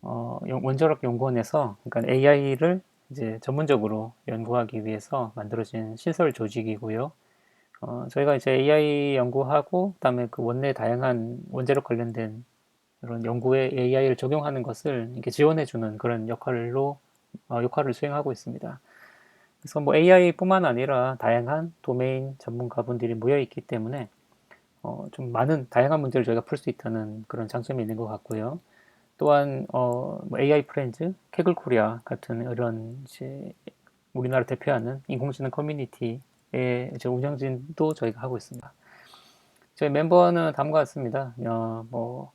원자력 연구원에서, 그러니까 AI를 이제 전문적으로 연구하기 위해서 만들어진 시설 조직이고요. 저희가 이제 AI 연구하고, 그다음에 그 원내 다양한 원자력 관련된 이런 연구에 AI를 적용하는 것을 이렇게 지원해주는 그런 역할을 수행하고 있습니다. 그래서 뭐 AI뿐만 아니라 다양한 도메인 전문가분들이 모여 있기 때문에 좀 많은 다양한 문제를 저희가 풀 수 있다는 그런 장점이 있는 것 같고요. 또한 뭐 AI 프렌즈, 캐글 코리아 같은 이런 이제 우리나라 대표하는 인공지능 커뮤니티의 이제 운영진도 저희가 하고 있습니다. 저희 멤버는 다음과 같습니다. 뭐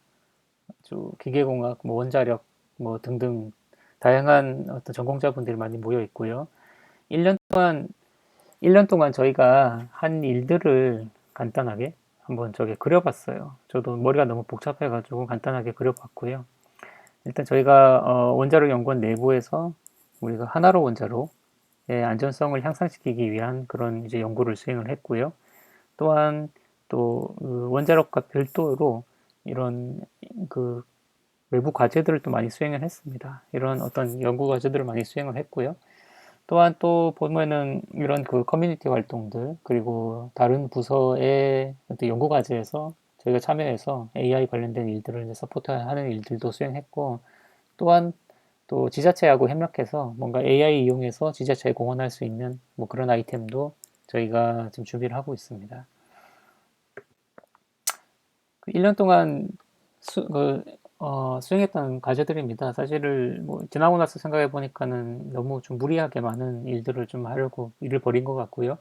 기계공학, 뭐 원자력, 뭐 등등 다양한 어떤 전공자분들이 많이 모여 있고요. 1년 동안 1년 동안 저희가 한 일들을 간단하게 한번 저기 그려봤어요. 저도 머리가 너무 복잡해가지고 간단하게 그려봤고요. 일단 저희가 원자력 연구원 내부에서 우리가 하나로 원자로의 안전성을 향상시키기 위한 그런 이제 연구를 수행을 했고요. 또한 또그 원자력과 별도로 이런 그 외부 과제들을 또 많이 수행을 했습니다. 이런 어떤 연구 과제들을 많이 수행을 했고요. 또한 또 보면은 이런 그 커뮤니티 활동들, 그리고 다른 부서의 어떤 연구 과제에서 저희가 참여해서 AI 관련된 일들을 이제 서포트하는 일들도 수행했고, 또한 또 지자체하고 협력해서 뭔가 AI 이용해서 지자체에 공헌할 수 있는 뭐 그런 아이템도 저희가 지금 준비를 하고 있습니다. 1년 동안 수행했던 과제들입니다. 사실을 뭐 지나고 나서 생각해 보니까는 너무 좀 무리하게 많은 일들을 좀 하려고 일을 벌인 것 같고요.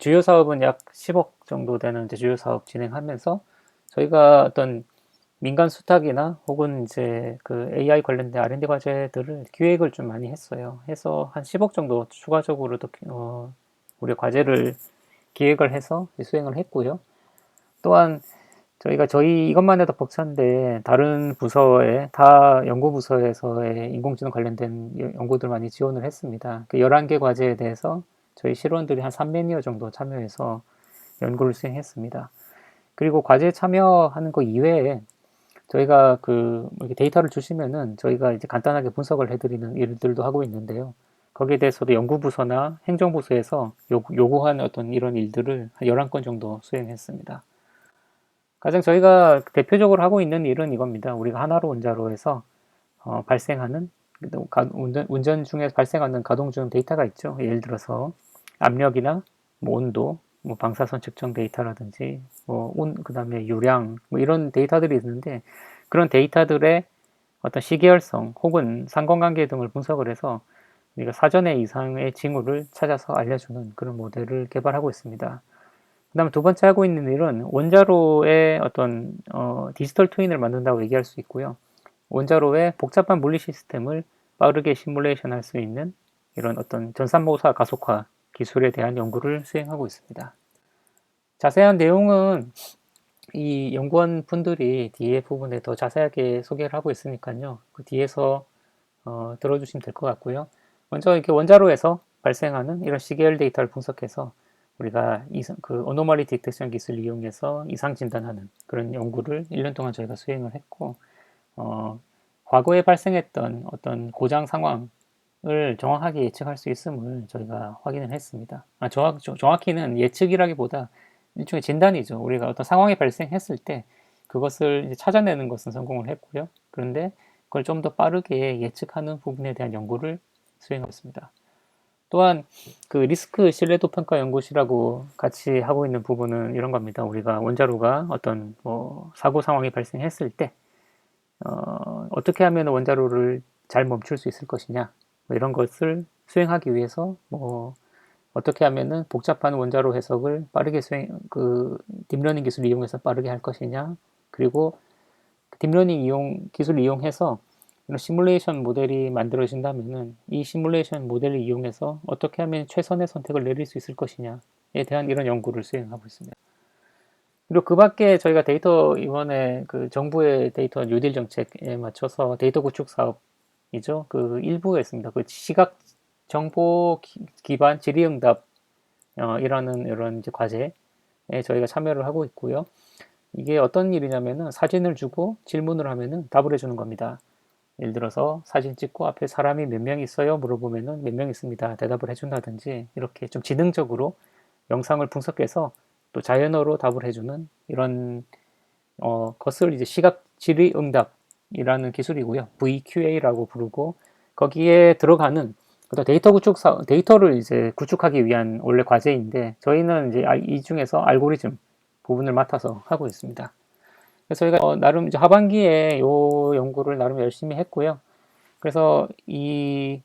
주요 사업은 약 10억 정도 되는 이제 주요 사업 진행하면서 저희가 어떤 민간 수탁이나 혹은 이제 그 AI 관련된 R&D 과제들을 기획을 좀 많이 했어요. 해서 한 10억 정도 추가적으로 더 우리 과제를 기획을 해서 수행을 했고요. 또한 저희가 저희 이것만 해도 벅찬데 다른 부서에 다 연구 부서에서의 인공지능 관련된 연구들 많이 지원을 했습니다. 그 11개 과제에 대해서 저희 실원들이 한 3매니어 정도 참여해서 연구를 수행했습니다. 그리고 과제에 참여하는 거 이외에 저희가 그 이렇게 데이터를 주시면은 저희가 이제 간단하게 분석을 해드리는 일들도 하고 있는데요. 거기에 대해서도 연구부서나 행정부서에서 요구한 어떤 이런 일들을 한 11건 정도 수행했습니다. 가장 저희가 대표적으로 하고 있는 일은 이겁니다. 우리가 하나로 원자로에서 발생하는 운전 중에 발생하는 가동 중 데이터가 있죠. 예를 들어서 압력이나 뭐 온도, 뭐 방사선 측정 데이터라든지 그다음에 유량 뭐 이런 데이터들이 있는데 그런 데이터들의 어떤 시계열성 혹은 상관관계 등을 분석을 해서 우리가 사전에 이상의 징후를 찾아서 알려주는 그런 모델을 개발하고 있습니다. 그다음에 두 번째 하고 있는 일은 원자로의 어떤 디지털 트윈을 만든다고 얘기할 수 있고요. 원자로의 복잡한 물리 시스템을 빠르게 시뮬레이션 할 수 있는 이런 어떤 전산모사 가속화 기술에 대한 연구를 수행하고 있습니다. 자세한 내용은 이 연구원 분들이 뒤에 부분에 더 자세하게 소개를 하고 있으니까요. 그 뒤에서 들어주시면 될 것 같고요. 먼저 이렇게 원자로에서 발생하는 이런 시계열 데이터를 분석해서 우리가 그 어노멀리 디텍션 기술을 이용해서 이상 진단하는 그런 연구를 1년 동안 저희가 수행을 했고, 과거에 발생했던 어떤 고장 상황을 정확하게 예측할 수 있음을 저희가 확인을 했습니다. 정확히는 예측이라기보다 일종의 진단이죠. 우리가 어떤 상황이 발생했을 때 그것을 이제 찾아내는 것은 성공을 했고요. 그런데 그걸 좀 더 빠르게 예측하는 부분에 대한 연구를 수행하고 있습니다. 또한 그 리스크 신뢰도 평가 연구실하고 같이 하고 있는 부분은 이런 겁니다. 우리가 원자로가 어떤 뭐 사고 상황이 발생했을 때 어떻게 하면 원자로를 잘 멈출 수 있을 것이냐 뭐 이런 것을 수행하기 위해서 뭐 어떻게 하면은 복잡한 원자로 해석을 빠르게 딥러닝 기술을 이용해서 빠르게 할 것이냐, 그리고 딥러닝 기술을 이용해서 이런 시뮬레이션 모델이 만들어진다면은 이 시뮬레이션 모델을 이용해서 어떻게 하면 최선의 선택을 내릴 수 있을 것이냐에 대한 이런 연구를 수행하고 있습니다. 그리고 그 밖에 저희가 이번에 그 정부의 데이터 뉴딜 정책에 맞춰서 데이터 구축 사업이죠. 그 일부에 있습니다. 그 시각 정보 기반 질의응답 이라는 이런 이제 과제에 저희가 참여를 하고 있고요. 이게 어떤 일이냐면은 사진을 주고 질문을 하면은 답을 해주는 겁니다. 예를 들어서 사진 찍고 앞에 사람이 몇 명 있어요? 물어보면은 몇 명 있습니다. 대답을 해준다든지 이렇게 좀 지능적으로 영상을 분석해서 또 자연어로 답을 해주는 이런 것을 이제 시각 질의응답이라는 기술이고요. VQA라고 부르고 거기에 들어가는 데이터를 이제 구축하기 위한 원래 과제인데 저희는 이제 이 중에서 알고리즘 부분을 맡아서 하고 있습니다. 그래서 저희가 나름 이제 하반기에 요 연구를 나름 열심히 했고요. 그래서 이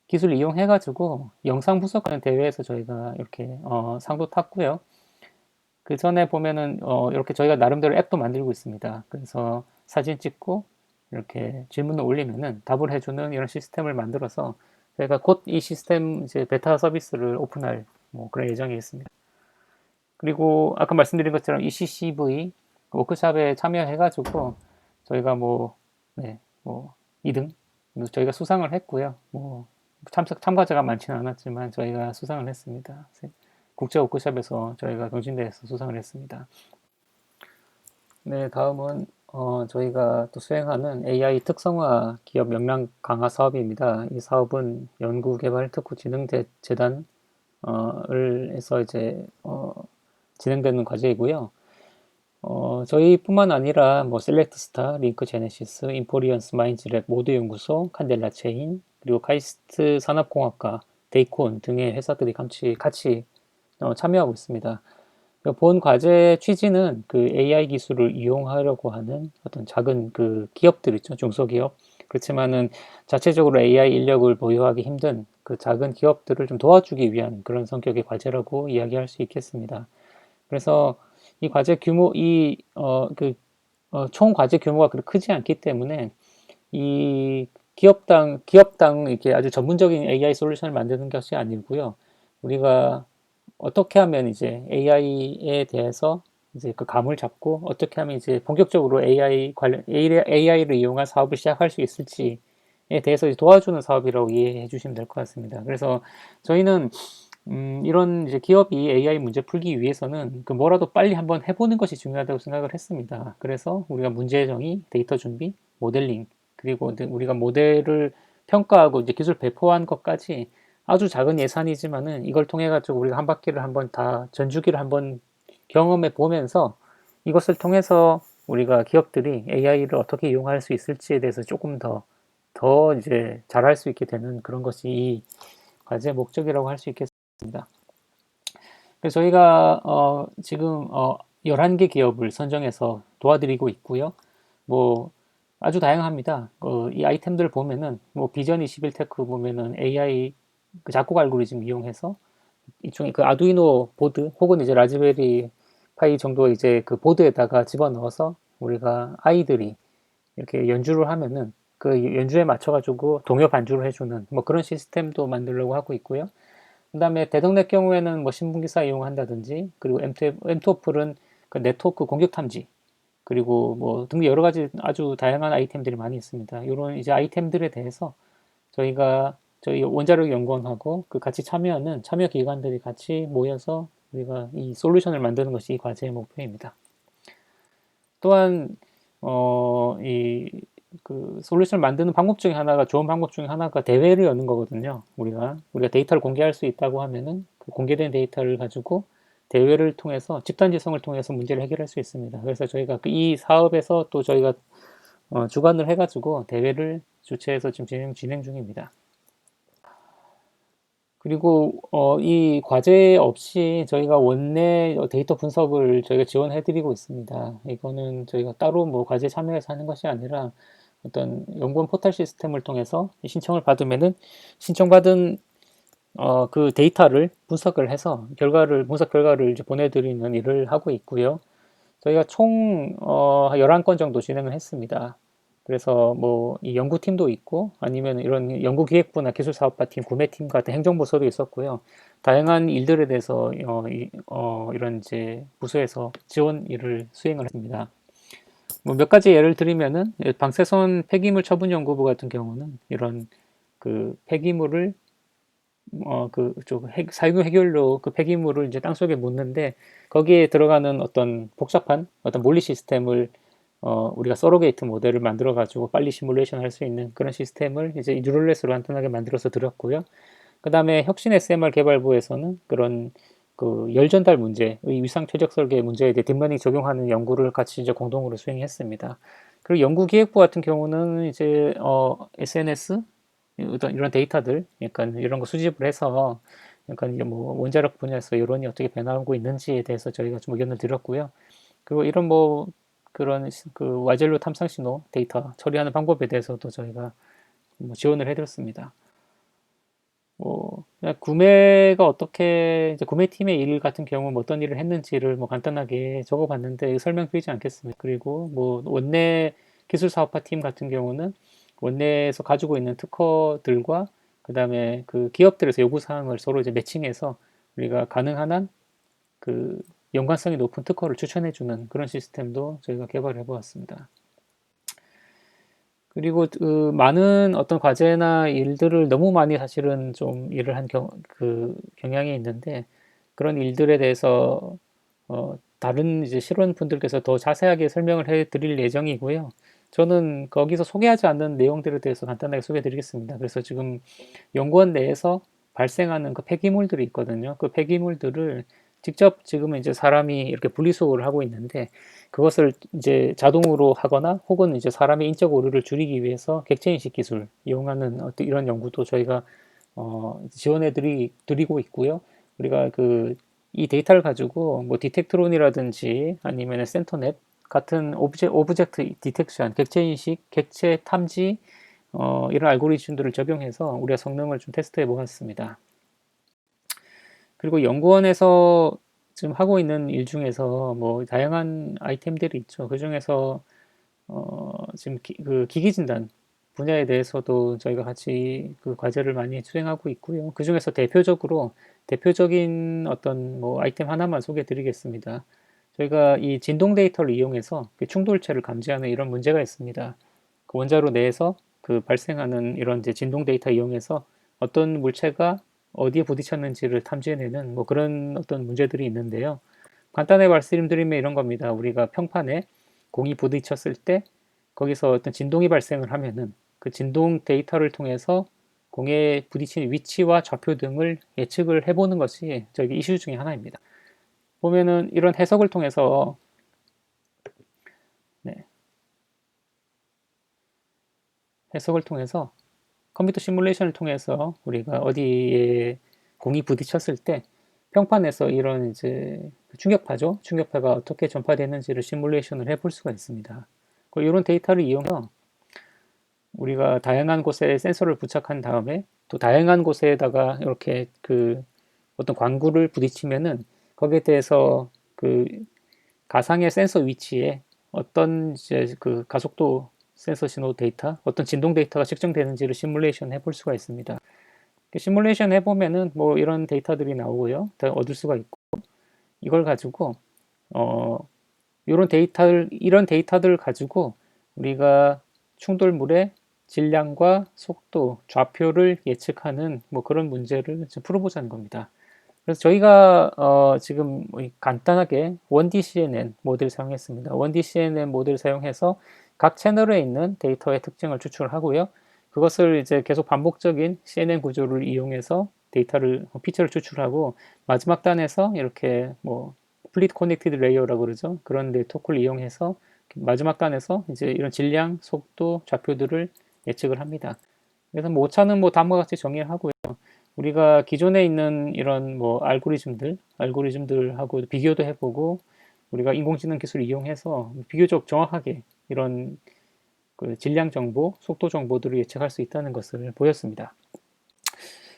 기술을 이용해가지고 영상 분석하는 대회에서 저희가 이렇게 상도 탔고요. 그 전에 보면은 이렇게 저희가 나름대로 앱도 만들고 있습니다. 그래서 사진 찍고 이렇게 질문을 올리면은 답을 해주는 이런 시스템을 만들어서 저희가 곧 이 시스템 이제 베타 서비스를 오픈할 뭐 그런 예정이 있습니다. 그리고 아까 말씀드린 것처럼 ECCV 워크숍에 참여해가지고 저희가 뭐, 네, 뭐 2등 저희가 수상을 했고요. 뭐 참가자가 많지는 않았지만 저희가 수상을 했습니다. 국제 워크숍에서 저희가 경진대에서 수상을 했습니다. 네, 다음은 저희가 또 수행하는 AI 특성화 기업 역량 강화 사업입니다. 이 사업은 연구개발특구진흥재단을 해서 이제 진행되는 과제이고요. 저희뿐만 아니라 뭐 셀렉트스타, 링크제네시스, 인포리언스 마인즈랩, 모드연구소, 칸델라 체인, 그리고 카이스트 산업공학과, 데이콘 등의 회사들이 같이 참여하고 있습니다. 본 과제 취지는 그 AI 기술을 이용하려고 하는 어떤 작은 그 기업들 있죠, 중소기업. 그렇지만은 자체적으로 AI 인력을 보유하기 힘든 그 작은 기업들을 좀 도와주기 위한 그런 성격의 과제라고 이야기할 수 있겠습니다. 그래서 이 과제 규모, 총 과제 규모가 그렇게 크지 않기 때문에 이 기업당 이렇게 아주 전문적인 AI 솔루션을 만드는 것이 아니고요. 우리가 어떻게 하면 이제 AI에 대해서 이제 그 감을 잡고 어떻게 하면 이제 본격적으로 AI를 이용한 사업을 시작할 수 있을지에 대해서 도와주는 사업이라고 이해해 주시면 될 것 같습니다. 그래서 저희는 이런 이제 기업이 AI 문제 풀기 위해서는 그 뭐라도 빨리 한번 해보는 것이 중요하다고 생각을 했습니다. 그래서 우리가 문제 정의, 데이터 준비, 모델링, 그리고 우리가 모델을 평가하고 이제 기술 배포한 것까지 아주 작은 예산이지만은 이걸 통해 가지고 우리가 한 바퀴를 한번 다 전주기를 한번 경험해 보면서 이것을 통해서 우리가 기업들이 AI를 어떻게 이용할 수 있을지에 대해서 조금 더 이제 잘할 수 있게 되는 그런 것이 이 과제의 목적이라고 할 수 있겠습니다. 그래서 저희가 지금 11개 기업을 선정해서 도와드리고 있고요. 뭐 아주 다양합니다. 이 아이템들 보면은 뭐 비전 21테크 보면은 AI 그 작곡 알고리즘 이용해서 일종의 그 아두이노 보드 혹은 이제 라즈베리 파이 정도 이제 그 보드에다가 집어넣어서 우리가 아이들이 이렇게 연주를 하면은 그 연주에 맞춰가지고 동요 반주를 해주는 뭐 그런 시스템도 만들려고 하고 있고요. 그 다음에 대덕넷 경우에는 뭐 신분기사 이용한다든지 그리고 M2풀은 그 네트워크 공격 탐지 그리고 뭐 등 여러 가지 아주 다양한 아이템들이 많이 있습니다. 이런 이제 아이템들에 대해서 저희 원자력 연구원하고 그 같이 참여하는 참여 기관들이 같이 모여서 우리가 이 솔루션을 만드는 것이 이 과제의 목표입니다. 또한 이 그 솔루션을 만드는 방법 중에 하나가 좋은 방법 중에 하나가 대회를 여는 거거든요. 우리가 데이터를 공개할 수 있다고 하면은 그 공개된 데이터를 가지고 대회를 통해서 집단 지성을 통해서 문제를 해결할 수 있습니다. 그래서 저희가 이 사업에서 또 저희가 주관을 해가지고 대회를 주최해서 지금 진행 중입니다. 그리고 이 과제 없이 저희가 원내 데이터 분석을 저희가 지원해드리고 있습니다. 이거는 저희가 따로 뭐 과제 참여해서 하는 것이 아니라 어떤 연구원 포털 시스템을 통해서 신청을 받으면은 신청받은 그 데이터를 분석을 해서 분석 결과를 이제 보내드리는 일을 하고 있고요. 저희가 총 11건 정도 진행을 했습니다. 그래서 뭐 이 연구팀도 있고 아니면 이런 연구기획부나 기술사업화팀, 구매팀 같은 행정부서도 있었고요. 다양한 일들에 대해서 이런 이제 부서에서 지원 일을 수행을 했습니다. 뭐 몇 가지 예를 들면은 방사선 폐기물 처분 연구부 같은 경우는 이런 그 폐기물을 사유 해결로 그 폐기물을 이제 땅속에 묻는데 거기에 들어가는 어떤 복잡한 어떤 물리 시스템을 우리가 서로게이트 모델을 만들어 가지고 빨리 시뮬레이션 할 수 있는 그런 시스템을 이제 뉴럴넷으로 간단하게 만들어서 드렸고요. 그 다음에 혁신 SMR 개발부에서는 그런 그 열 전달 문제의 위상 최적 설계 문제에 대해 딥러닝 적용하는 연구를 같이 이제 공동으로 수행했습니다. 그리고 연구기획부 같은 경우는 이제 SNS 어떤 이런 데이터들, 약간 이런 거 수집을 해서 약간 이제 뭐 원자력 분야에서 여론이 어떻게 변화하고 있는지에 대해서 저희가 좀 의견을 드렸고요. 그리고 이런 뭐 그런 그 와젤로 탐상 신호 데이터 처리하는 방법에 대해서도 저희가 뭐 지원을 해드렸습니다. 뭐 그냥 구매가 어떻게 이제 구매팀의 일 같은 경우 뭐 어떤 일을 했는지를 뭐 간단하게 적어봤는데 설명드리지 않겠습니다. 그리고 뭐 원내 기술 사업화 팀 같은 경우는 원내에서 가지고 있는 특허들과 그 다음에 그 기업들에서 요구 사항을 서로 이제 매칭해서 우리가 가능한 한 그 연관성이 높은 특허를 추천해주는 그런 시스템도 저희가 개발해 보았습니다. 그리고 그 많은 어떤 과제나 일들을 너무 많이 사실은 좀 일을 한 그 경향이 있는데 그런 일들에 대해서 다른 이제 실원분들께서 더 자세하게 설명을 해 드릴 예정이고요. 저는 거기서 소개하지 않는 내용들에 대해서 간단하게 소개해 드리겠습니다. 그래서 지금 연구원 내에서 발생하는 그 폐기물들이 있거든요. 그 폐기물들을 직접 지금은 이제 사람이 이렇게 분리수거를 하고 있는데 그것을 이제 자동으로 하거나 혹은 이제 사람의 인적 오류를 줄이기 위해서 객체인식 기술 이용하는 어떤 이런 연구도 저희가 지원해 드리고 있고요. 우리가 그 이 데이터를 가지고 뭐 디텍트론이라든지 아니면 센터넷 같은 오브젝트 디텍션, 객체인식, 객체 탐지 이런 알고리즘들을 적용해서 우리가 성능을 좀 테스트해 보았습니다. 그리고 연구원에서 지금 하고 있는 일 중에서 뭐 다양한 아이템들이 있죠. 그 중에서 지금 그 기기 진단 분야에 대해서도 저희가 같이 그 과제를 많이 수행하고 있고요. 그 중에서 대표적인 어떤 뭐 아이템 하나만 소개해 드리겠습니다. 저희가 이 진동 데이터를 이용해서 그 충돌체를 감지하는 이런 문제가 있습니다. 그 원자로 내에서 그 발생하는 이런 이제 진동 데이터 이용해서 어떤 물체가 어디에 부딪혔는지를 탐지해내는 뭐 그런 어떤 문제들이 있는데요. 간단하게 말씀드리면 이런 겁니다. 우리가 평판에 공이 부딪혔을 때 거기서 어떤 진동이 발생을 하면은 그 진동 데이터를 통해서 공에 부딪힌 위치와 좌표 등을 예측을 해보는 것이 저기 이슈 중에 하나입니다. 보면은 이런 해석을 통해서 네, 해석을 통해서 컴퓨터 시뮬레이션을 통해서 우리가 어디에 공이 부딪혔을 때 평판에서 이런 이제 충격파죠. 충격파가 어떻게 전파되는지를 시뮬레이션을 해볼 수가 있습니다. 이런 데이터를 이용해서 우리가 다양한 곳에 센서를 부착한 다음에 또 다양한 곳에다가 이렇게 그 어떤 광구를 부딪히면은 거기에 대해서 그 가상의 센서 위치에 어떤 이제 그 가속도 센서 신호 데이터, 어떤 진동 데이터가 측정되는지를 시뮬레이션 해볼 수가 있습니다. 시뮬레이션 해보면은 뭐 이런 데이터들이 나오고요. 더 얻을 수가 있고 이걸 가지고 어 이런 데이터들을 가지고 우리가 충돌물의 질량과 속도, 좌표를 예측하는 뭐 그런 문제를 풀어보자는 겁니다. 그래서 저희가 지금 간단하게 1D CNN 모델 사용했습니다. 1D CNN 모델 사용해서 각 채널에 있는 데이터의 특징을 추출하고요. 그것을 이제 계속 반복적인 CNN 구조를 이용해서 데이터를 피처를 추출하고 마지막 단에서 이렇게 뭐 플릿 커넥티드 레이어라고 그러죠. 그런 네트워크를 이용해서 마지막 단에서 이제 이런 질량, 속도, 좌표들을 예측을 합니다. 그래서 뭐 오차는 뭐 다음과 같이 정의를 하고요. 우리가 기존에 있는 이런 뭐 알고리즘들하고 비교도 해보고 우리가 인공지능 기술을 이용해서 비교적 정확하게 이런 그 질량 정보, 속도 정보들을 예측할 수 있다는 것을 보였습니다.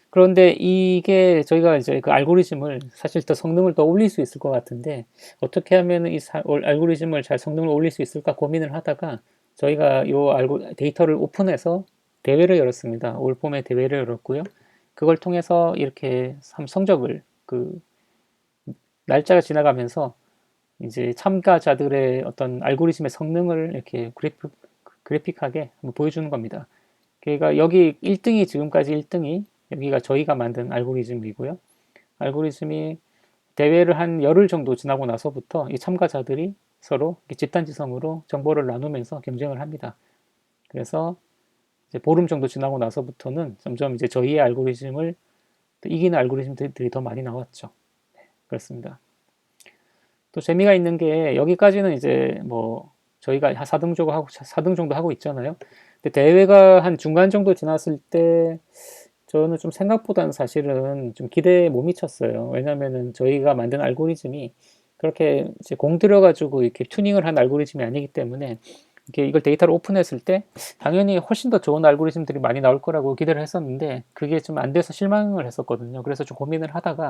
그런데 이게 저희가 이제 그 알고리즘을 사실 더 성능을 더 올릴 수 있을 것 같은데 어떻게 하면 이 알고리즘을 잘 성능을 올릴 수 있을까 고민을 하다가 저희가 이 데이터를 오픈해서 대회를 열었습니다. 올봄에 대회를 열었고요. 그걸 통해서 이렇게 성적을 그 날짜가 지나가면서 이제 참가자들의 어떤 알고리즘의 성능을 이렇게 그래픽하게 한번 보여주는 겁니다. 그러니까 여기 1등이 지금까지 1등이 여기가 저희가 만든 알고리즘이고요. 알고리즘이 대회를 한 열흘 정도 지나고 나서부터 이 참가자들이 서로 집단지성으로 정보를 나누면서 경쟁을 합니다. 그래서 이제 보름 정도 지나고 나서부터는 점점 이제 저희의 알고리즘을 이기는 알고리즘들이 더 많이 나왔죠. 그렇습니다. 또 재미가 있는 게 여기까지는 이제 뭐 저희가 4등 정도 하고 있잖아요. 근데 대회가 한 중간 정도 지났을 때 저는 좀 생각보다는 사실은 좀 기대에 못 미쳤어요. 왜냐면은 저희가 만든 알고리즘이 그렇게 이제 공들여가지고 이렇게 튜닝을 한 알고리즘이 아니기 때문에 이렇게 이걸 데이터를 오픈했을 때 당연히 훨씬 더 좋은 알고리즘들이 많이 나올 거라고 기대를 했었는데 그게 좀 안 돼서 실망을 했었거든요. 그래서 좀 고민을 하다가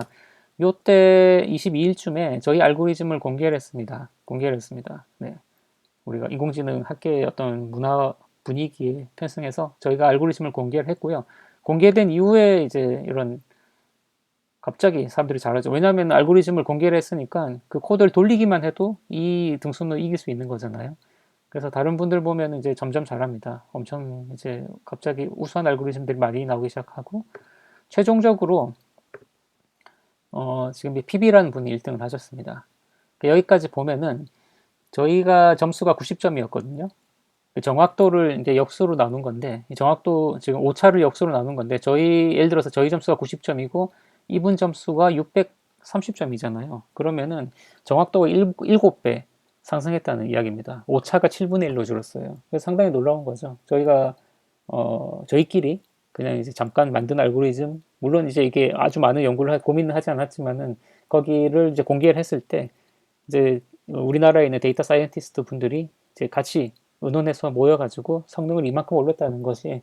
요때 22일쯤에 저희 알고리즘을 공개를 했습니다. 네. 우리가 인공지능 학계의 어떤 문화 분위기에 편승해서 저희가 알고리즘을 공개를 했고요. 공개된 이후에 이제 이런 갑자기 사람들이 잘하죠. 왜냐하면 알고리즘을 공개를 했으니까 그 코드를 돌리기만 해도 이 등수는 이길 수 있는 거잖아요. 그래서 다른 분들 보면 이제 점점 잘합니다. 엄청 이제 갑자기 우수한 알고리즘들이 많이 나오기 시작하고 최종적으로 지금 PB라는 분이 1등을 하셨습니다. 여기까지 보면은 저희가 점수가 90점이었거든요. 정확도를 이제 역수로 나눈 건데 정확도 지금 오차를 역수로 나눈 건데 예를 들어서 저희 점수가 90점이고 이분 점수가 630점이잖아요. 그러면은 정확도가 7배 상승했다는 이야기입니다. 오차가 7분의 1로 줄었어요. 그래서 상당히 놀라운 거죠. 저희끼리 그냥 이제 잠깐 만든 알고리즘, 물론 이제 이게 아주 많은 고민을 하지 않았지만은 거기를 이제 공개를 했을 때 이제 우리나라에 있는 데이터 사이언티스트 분들이 이제 같이 의논해서 모여가지고 성능을 이만큼 올렸다는 것이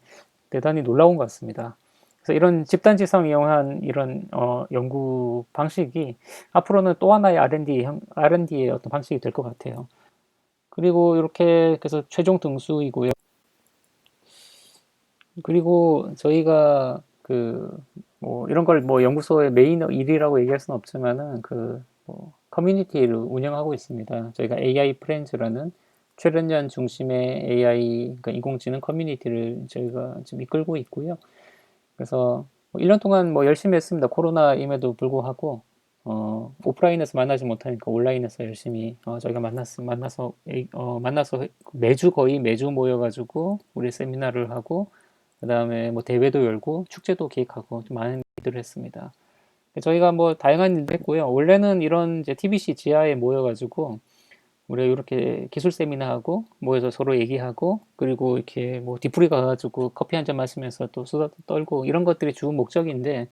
대단히 놀라운 것 같습니다. 그래서 이런 집단지성 이용한 이런 연구 방식이 앞으로는 또 하나의 R&D의 어떤 방식이 될 것 같아요. 그리고 이렇게 그래서 최종 등수이고요. 그리고 저희가 뭐 이런 걸 뭐 연구소의 메인 일이라고 얘기할 수는 없지만은 뭐 커뮤니티를 운영하고 있습니다. 저희가 AI 프렌즈라는 최련전 중심의 AI, 그러니까 인공지능 커뮤니티를 저희가 지금 이끌고 있고요. 그래서 뭐 1년 동안 뭐 열심히 했습니다. 코로나임에도 불구하고 오프라인에서 만나지 못하니까 온라인에서 열심히 저희가 만나서 거의 매주 모여가지고 우리 세미나를 하고 그다음에 뭐 대회도 열고 축제도 기획하고 좀 많은 일들을 했습니다. 저희가 뭐 다양한 일도 했고요. 원래는 이런 이제 TBC 지하에 모여가지고 우리가 이렇게 기술 세미나하고 모여서 서로 얘기하고 그리고 이렇게 뭐 뒤풀이 가가지고 커피 한잔 마시면서 또 수다도 떨고 이런 것들이 주 목적인데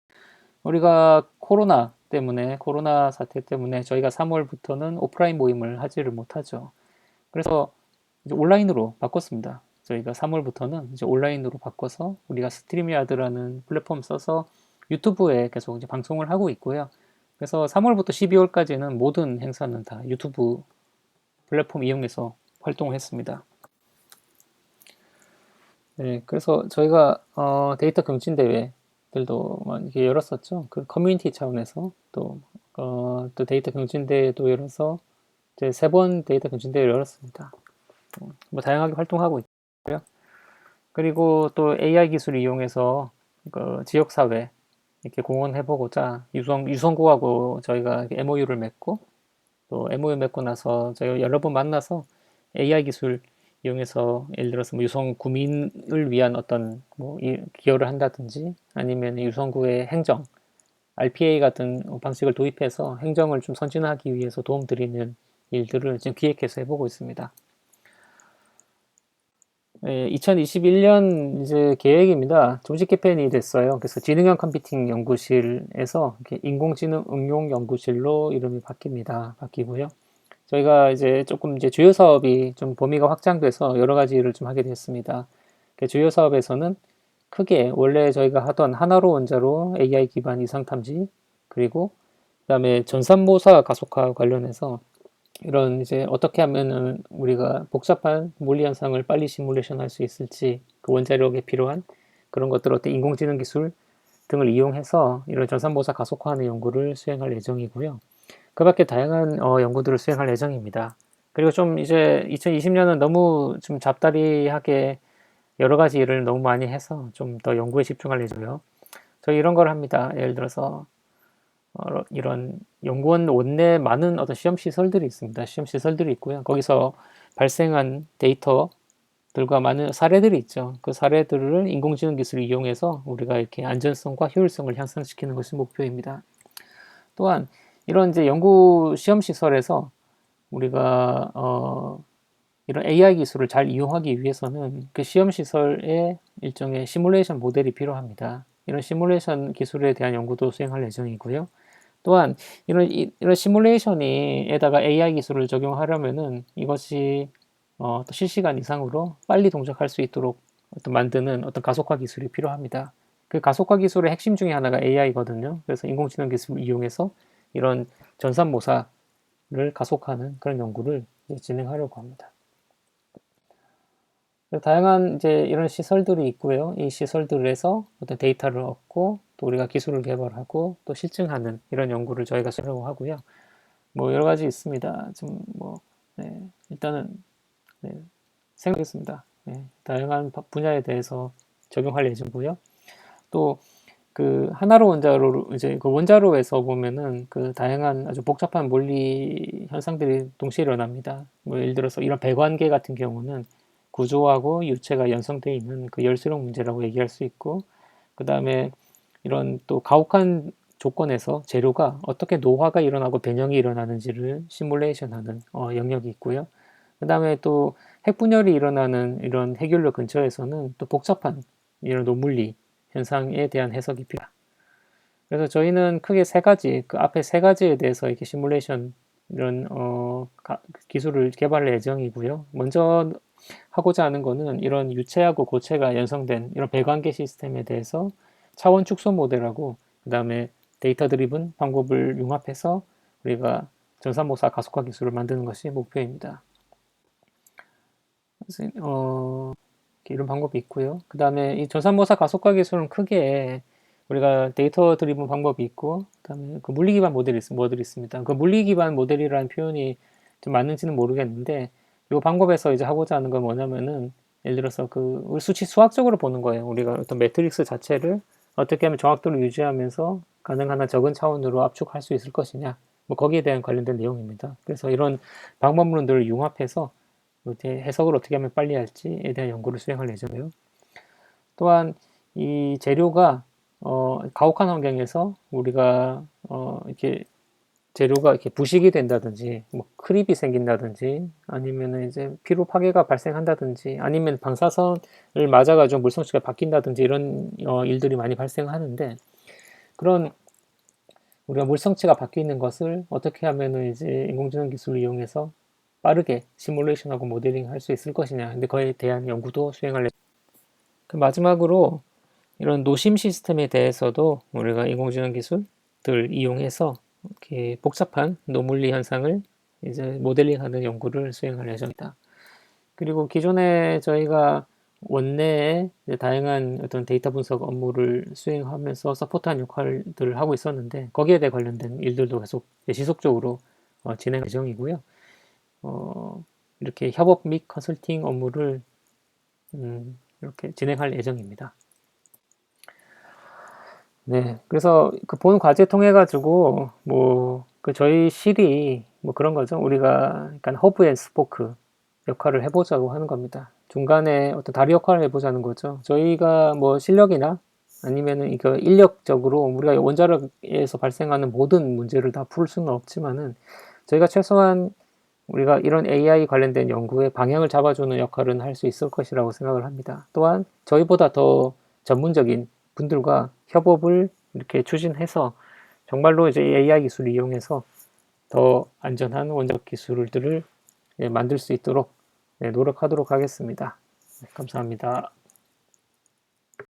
우리가 코로나 사태 때문에 저희가 3월부터는 오프라인 모임을 하지를 못하죠. 그래서 이제 온라인으로 바꿨습니다. 저희가 3월부터는 이제 온라인으로 바꿔서 우리가 스트림야드라는 플랫폼 써서 유튜브에 계속 이제 방송을 하고 있고요. 그래서 3월부터 12월까지는 모든 행사는 다 유튜브 플랫폼 이용해서 활동을 했습니다. 네, 그래서 저희가 데이터 경진 대회들도 이렇게 열었었죠. 그 커뮤니티 차원에서 또 데이터 경진 대회도 열어서 이제 3번 데이터 경진 대회를 열었습니다. 뭐 다양하게 활동하고 있고요. 그리고 또 AI 기술을 이용해서 지역사회 이렇게 공헌해보고자 유성구하고 저희가 MOU를 맺고 또 MOU 맺고 나서 저희가 여러 번 만나서 AI 기술 이용해서 예를 들어서 뭐 유성 구민을 위한 어떤 뭐 기여를 한다든지 아니면 유성구의 행정 RPA 같은 방식을 도입해서 행정을 좀 선진화하기 위해서 도움드리는 일들을 지금 기획해서 해보고 있습니다. 2021년 이제 계획입니다. 조직 개편이 됐어요. 그래서 지능형 컴퓨팅 연구실에서 인공지능 응용 연구실로 이름이 바뀌고요. 저희가 이제 조금 이제 주요 사업이 좀 범위가 확장돼서 여러 가지 일을 좀 하게 됐습니다. 주요 사업에서는 크게 원래 저희가 하던 하나로 원자로 AI 기반 이상 탐지 그리고 그다음에 전산모사 가속화 관련해서 이런 이제 어떻게 하면은 우리가 복잡한 물리 현상을 빨리 시뮬레이션 할 수 있을지 그 원자력에 필요한 그런 것들 어떤 인공지능 기술 등을 이용해서 이런 전산모사 가속화하는 연구를 수행할 예정이고요. 그 밖에 다양한 연구들을 수행할 예정입니다. 그리고 좀 이제 2020년은 너무 좀 잡다리하게 여러 가지 일을 너무 많이 해서 좀 더 연구에 집중할 예정이고요. 저희 이런 걸 합니다. 예를 들어서 이런 연구원 원내 많은 어떤 시험 시설들이 있습니다. 시험 시설들이 있고요. 거기서 발생한 데이터들과 많은 사례들이 있죠. 그 사례들을 인공지능 기술을 이용해서 우리가 이렇게 안전성과 효율성을 향상시키는 것이 목표입니다. 또한 이런 이제 연구 시험 시설에서 우리가 이런 AI 기술을 잘 이용하기 위해서는 그 시험 시설에 일종의 시뮬레이션 모델이 필요합니다. 이런 시뮬레이션 기술에 대한 연구도 수행할 예정이고요. 또한 이런 시뮬레이션에다가 AI 기술을 적용하려면은 이것이 또 실시간 이상으로 빨리 동작할 수 있도록 만드는 어떤 가속화 기술이 필요합니다. 그 가속화 기술의 핵심 중에 하나가 AI거든요. 그래서 인공지능 기술을 이용해서 이런 전산모사를 가속화하는 그런 연구를 진행하려고 합니다. 다양한 이제 이런 시설들이 있고요. 이 시설들에서 어떤 데이터를 얻고 또 우리가 기술을 개발하고 또 실증하는 이런 연구를 저희가 하려고 하고요. 뭐 여러 가지 있습니다. 좀 뭐 일단은 생각했습니다. 다양한 분야에 대해서 적용할 예정이고요. 또 그 하나로 원자로 이제 그 원자로에서 보면은 그 다양한 아주 복잡한 물리 현상들이 동시에 일어납니다. 뭐 예를 들어서 이런 배관계 같은 경우는 구조하고 유체가 연성되어 있는 그 열쇠력 문제라고 얘기할 수 있고, 그 다음에 이런 또 가혹한 조건에서 재료가 어떻게 노화가 일어나고 변형이 일어나는지를 시뮬레이션하는 영역이 있고요. 그 다음에 또 핵분열이 일어나는 이런 핵연료 근처에서는 또 복잡한 이런 노물리 현상에 대한 해석이 필요합니다. 그래서 저희는 크게 세 가지, 그 앞에 세 가지에 대해서 이렇게 시뮬레이션 이런 기술을 개발할 예정이고요. 먼저 하고자 하는 거는 이런 유체하고 고체가 연성된 이런 배관계 시스템에 대해서 차원 축소 모델하고 그 다음에 데이터 드리븐 방법을 융합해서 우리가 전산모사 가속화 기술을 만드는 것이 목표입니다. 그래서 이런 방법이 있고요. 그 다음에 이 전산모사 가속화 기술은 크게 우리가 데이터 드리븐 방법이 있고, 그 다음에 그 물리 기반 모델이 있습니다. 그 물리 기반 모델이라는 표현이 좀 맞는지는 모르겠는데, 이 방법에서 이제 하고자 하는 건 뭐냐면은, 예를 들어서 그 수치 수학적으로 보는 거예요. 우리가 어떤 매트릭스 자체를 어떻게 하면 정확도를 유지하면서 가능한 한 적은 차원으로 압축할 수 있을 것이냐, 뭐 거기에 대한 관련된 내용입니다. 그래서 이런 방법론들을 융합해서 이제 해석을 어떻게 하면 빨리 할지에 대한 연구를 수행할 예정이에요. 또한 이 재료가 가혹한 환경에서 우리가 이렇게 재료가 이렇게 부식이 된다든지, 뭐 크립이 생긴다든지, 아니면 이제 피로 파괴가 발생한다든지, 아니면 방사선을 맞아가지고 물성치가 바뀐다든지 이런 일들이 많이 발생하는데, 그런 우리가 물성치가 바뀌는 것을 어떻게 하면은 이제 인공지능 기술을 이용해서 빠르게 시뮬레이션하고 모델링 할 수 있을 것이냐. 근데 그에 대한 연구도 수행할. 그 마지막으로 이런 노심 시스템에 대해서도 우리가 인공지능 기술들 이용해서 이렇게 복잡한 노물리 현상을 이제 모델링하는 연구를 수행할 예정이다. 그리고 기존에 저희가 원내에 다양한 어떤 데이터 분석 업무를 수행하면서 서포트한 역할들을 하고 있었는데 거기에 대해 관련된 일들도 계속 지속적으로 진행 예정이고요. 이렇게 협업 및 컨설팅 업무를 이렇게 진행할 예정입니다. 네, 그래서 그 본 과제 통해 가지고 뭐 그 저희 실이 뭐 그런 거죠. 우리가 약간 허브 앤 스포크 역할을 해보자고 하는 겁니다. 중간에 어떤 다리 역할을 해보자는 거죠. 저희가 뭐 실력이나 아니면은 이거 인력적으로 우리가 원자력에서 발생하는 모든 문제를 다 풀 수는 없지만은 저희가 최소한 우리가 이런 AI 관련된 연구에 방향을 잡아주는 역할은 할 수 있을 것이라고 생각을 합니다. 또한 저희보다 더 전문적인 분들과 협업을 이렇게 추진해서 정말로 이제 AI 기술을 이용해서 더 안전한 원자력 기술들을 만들 수 있도록 노력하도록 하겠습니다. 감사합니다.